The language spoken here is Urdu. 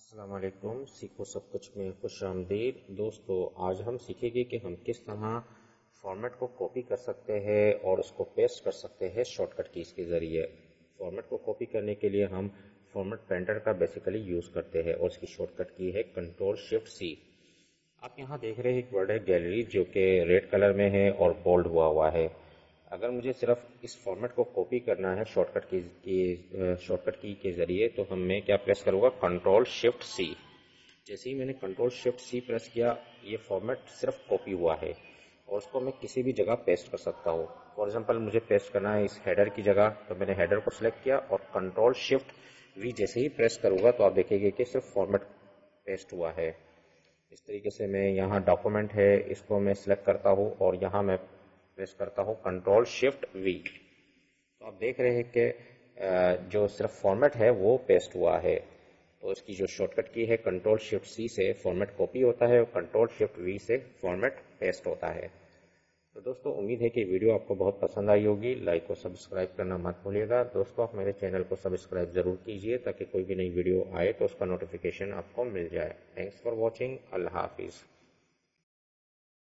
السلام علیکم، سیکھو سب کچھ میں خوش آمدید دوستو۔ آج ہم سیکھیں گے کہ ہم کس طرح فارمیٹ کو کاپی کر سکتے ہیں اور اس کو پیسٹ کر سکتے ہیں شارٹ کٹ کیز کے ذریعے۔ فارمیٹ کو کاپی کرنے کے لیے ہم فارمیٹ پینٹر کا بیسیکلی یوز کرتے ہیں اور اس کی شارٹ کٹ کی ہے کنٹرول شفٹ سی۔ آپ یہاں دیکھ رہے ہیں ایک ورڈ ہے گیلری، جو کہ ریڈ کلر میں ہے اور بولڈ ہوا ہے۔ اگر مجھے صرف اس فارمیٹ کو کاپی کرنا ہے شارٹ کٹ کی کے ذریعے تو میں کیا پریس کروں گا؟ کنٹرول شفٹ سی۔ جیسے ہی میں نے کنٹرول شفٹ سی پریس کیا، یہ فارمیٹ صرف کاپی ہوا ہے اور اس کو میں کسی بھی جگہ پیسٹ کر سکتا ہوں۔ فار ایگزامپل مجھے پیسٹ کرنا ہے اس ہیڈر کی جگہ، تو میں نے ہیڈر کو سلیکٹ کیا اور کنٹرول شفٹ وی جیسے ہی پریس کروں گا تو آپ دیکھیں گے کہ صرف فارمیٹ پیسٹ ہوا ہے۔ اس طریقے سے میں یہاں ڈاکومنٹ ہے، اس کو میں سلیکٹ کرتا ہوں اور یہاں میں پریس کرتا ہوں کنٹرول شفٹ وی، تو آپ دیکھ رہے ہیں کہ جو صرف فارمیٹ ہے وہ پیسٹ ہوا ہے۔ تو اس کی جو شارٹ کٹ کی ہے کنٹرول شفٹ سی سے فارمیٹ کاپی ہوتا ہے اور کنٹرول شفٹ وی سے فارمیٹ پیسٹ ہوتا ہے۔ تو دوستو امید ہے کہ ویڈیو آپ کو بہت پسند آئی ہوگی۔ لائک اور سبسکرائب کرنا مت بھولیے گا۔ دوستو آپ میرے چینل کو سبسکرائب ضرور کیجئے تاکہ کوئی بھی نئی ویڈیو آئے تو اس کا نوٹیفیکیشن آپ کو مل جائے۔ Thanks for watching. اللہ حافظ۔